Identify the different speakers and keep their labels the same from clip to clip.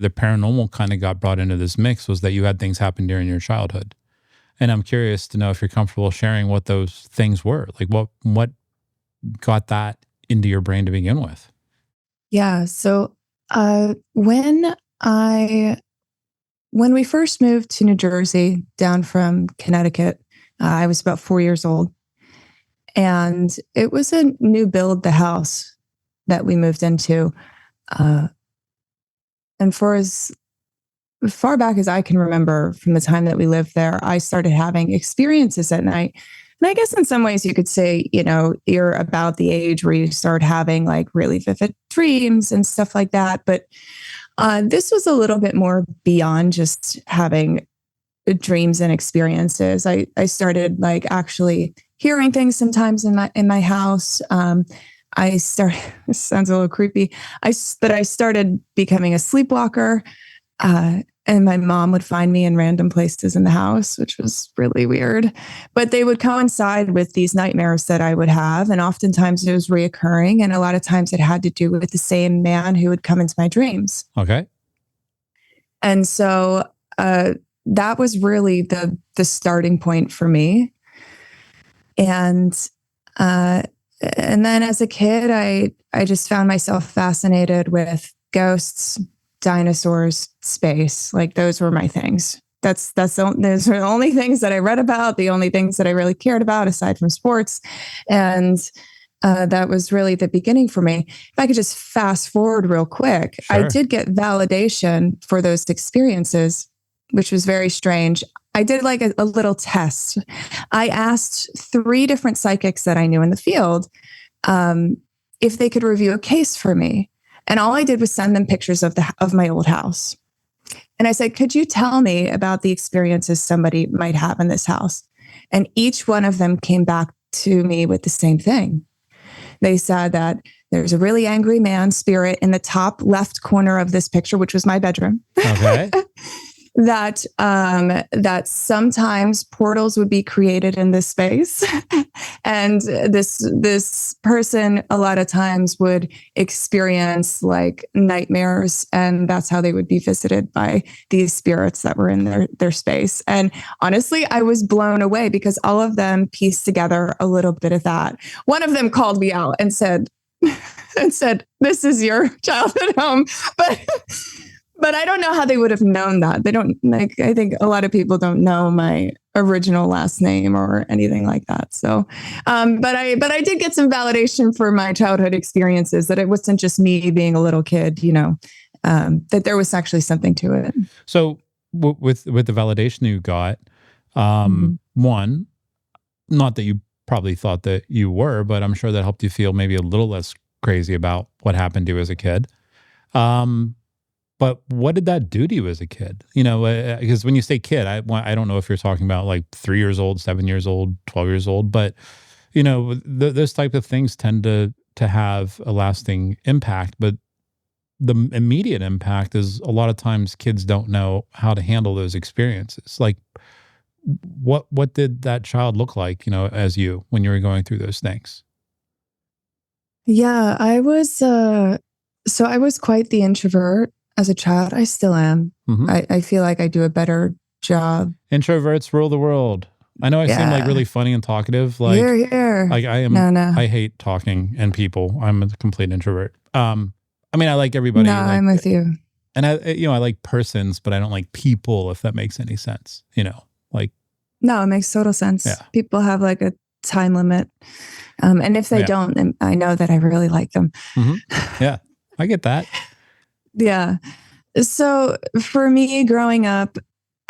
Speaker 1: the paranormal kind of got brought into this mix was that you had things happen during your childhood. And I'm curious to know if you're comfortable sharing what those things were. Like what got that into your brain to begin with?
Speaker 2: Yeah. So when we first moved to New Jersey down from Connecticut, I was about 4 years old. And it was a new build, the house that we moved into. Uh, and for as far back as I can remember from the time that we lived there, I started having experiences at night. And I guess in some ways you could say, you're about the age where you start having like really vivid dreams and stuff like that. But this was a little bit more beyond just having dreams and experiences. I started like actually hearing things sometimes in my house. I started. This sounds a little creepy. But I started becoming a sleepwalker. And my mom would find me in random places in the house, which was really weird. But they would coincide with these nightmares that I would have. And oftentimes it was reoccurring. And a lot of times it had to do with the same man who would come into my dreams.
Speaker 1: Okay.
Speaker 2: And so that was really the starting point for me. And then as a kid, I just found myself fascinated with ghosts, dinosaurs, space. Like those were my things. Those are the only things that I read about, the only things that I really cared about aside from sports. And that was really the beginning for me. If I could just fast forward real quick,
Speaker 1: Sure.
Speaker 2: I did get validation for those experiences, which was very strange. I did like a little test. I asked 3 different psychics that I knew in the field if they could review a case for me. And all I did was send them pictures of my old house. And I said, could you tell me about the experiences somebody might have in this house? And each one of them came back to me with the same thing. They said that there's a really angry man spirit in the top left corner of this picture, which was my bedroom.
Speaker 1: Okay.
Speaker 2: that sometimes portals would be created in this space. And this person a lot of times would experience like nightmares, and that's how they would be visited by these spirits that were in their space. And honestly, I was blown away because all of them pieced together a little bit of that. One of them called me out and said, this is your childhood home. But I don't know how they would have known that. They don't I think a lot of people don't know my original last name or anything like that. So, but I did get some validation for my childhood experiences, that it wasn't just me being a little kid, that there was actually something to it.
Speaker 1: So with the validation you got, one, not that you probably thought that you were, but I'm sure that helped you feel maybe a little less crazy about what happened to you as a kid. But what did that do to you as a kid? Because when you say kid, I don't know if you're talking about like 3 years old, 7 years old, 12 years old, but those type of things tend to have a lasting impact. But the immediate impact is a lot of times kids don't know how to handle those experiences. Like, what did that child look like, as you when you were going through those things?
Speaker 2: Yeah, I was. So I was quite the introvert as a child. I still am. I feel like I do a better job.
Speaker 1: Introverts rule the world. I know I seem like really funny and talkative. Like,
Speaker 2: here.
Speaker 1: Like I am.
Speaker 2: No.
Speaker 1: I hate talking and people. I'm a complete introvert. I mean, I like everybody.
Speaker 2: No, I'm with you.
Speaker 1: And I like persons, but I don't like people, if that makes any sense. Like.
Speaker 2: No, it makes total sense.
Speaker 1: Yeah.
Speaker 2: People have like a time limit. And if they don't, then I know that I really like them.
Speaker 1: Yeah, I get that.
Speaker 2: Yeah. So for me growing up,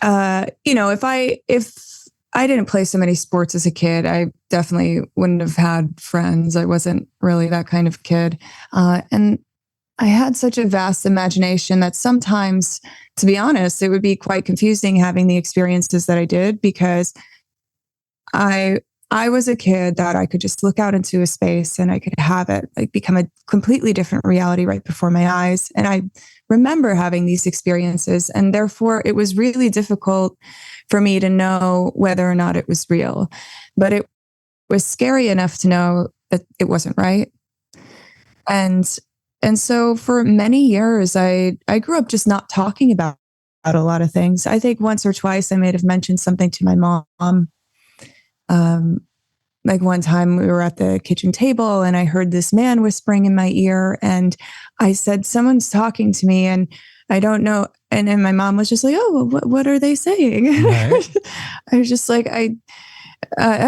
Speaker 2: if I didn't play so many sports as a kid, I definitely wouldn't have had friends. I wasn't really that kind of kid. And I had such a vast imagination that sometimes, to be honest, it would be quite confusing having the experiences that I did, because I was a kid that I could just look out into a space and I could have it like become a completely different reality right before my eyes. And I remember having these experiences, and therefore it was really difficult for me to know whether or not it was real. But it was scary enough to know that it wasn't right. And And so for many years, I grew up just not talking about a lot of things. I think once or twice I may have mentioned something to my mom. Um, like one time we were at the kitchen table and I heard this man whispering in my ear, and I said, "Someone's talking to me," and I don't know. And then my mom was just like, "Oh, well, what are they saying?"
Speaker 1: Right.
Speaker 2: I was just like, I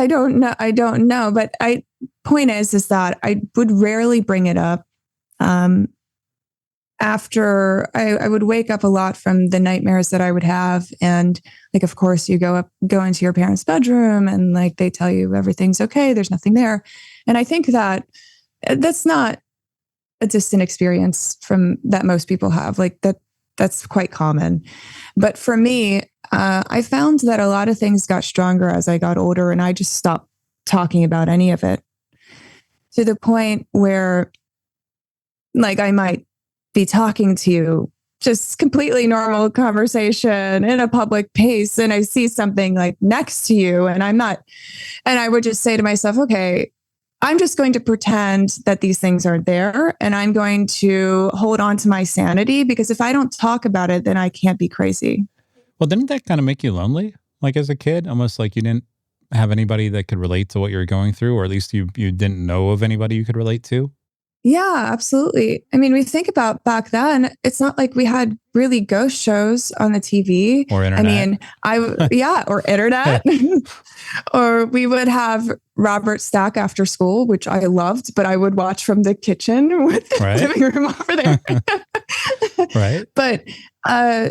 Speaker 2: don't know. I don't know. But point is that I would rarely bring it up. Um, After I would wake up a lot from the nightmares that I would have. And like, of course, you go into your parents' bedroom and like they tell you everything's okay, there's nothing there. And I think that that's not a distant experience from that most people have. Like that's quite common. But for me, I found that a lot of things got stronger as I got older, and I just stopped talking about any of it, to the point where like I might be talking to you, just completely normal conversation in a public place, and I see something like next to you, and I would just say to myself, okay, I'm just going to pretend that these things aren't there, and I'm going to hold on to my sanity, because if I don't talk about it, then I can't be crazy.
Speaker 1: Well, didn't that kind of make you lonely? Like as a kid, almost like you didn't have anybody that could relate to what you were going through, or at least you didn't know of anybody you could relate to
Speaker 2: Yeah, absolutely. I mean, we think about back then, it's not like we had really ghost shows on the TV.
Speaker 1: or
Speaker 2: I
Speaker 1: internet.
Speaker 2: mean, yeah, or internet, or we would have Robert Stack after school, which I loved, but I would watch from the kitchen with the
Speaker 1: Right.
Speaker 2: living room over there.
Speaker 1: Right.
Speaker 2: But, uh,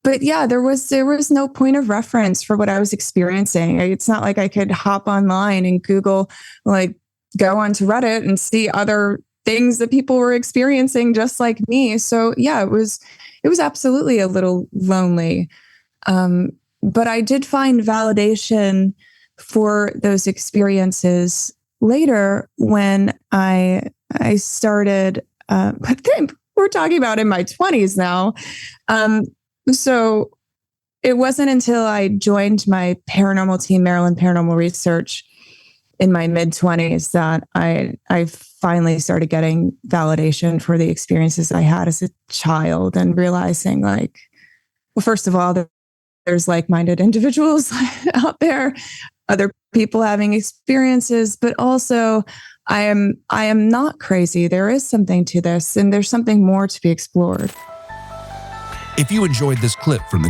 Speaker 2: but yeah, there was no point of reference for what I was experiencing. It's not like I could hop online and Google, like, go onto Reddit and see other things that people were experiencing just like me. So yeah, it was absolutely a little lonely. But I did find validation for those experiences later when I started. But then we're talking about in my 20s now. Um, so it wasn't until I joined my paranormal team, Maryland Paranormal Research, in my mid 20s that I finally started getting validation for the experiences I had as a child, and realizing like, well, first of all, there's like-minded individuals out there, other people having experiences, but also I am not crazy. There is something to this, and there's something more to be explored.
Speaker 3: If you enjoyed this clip from the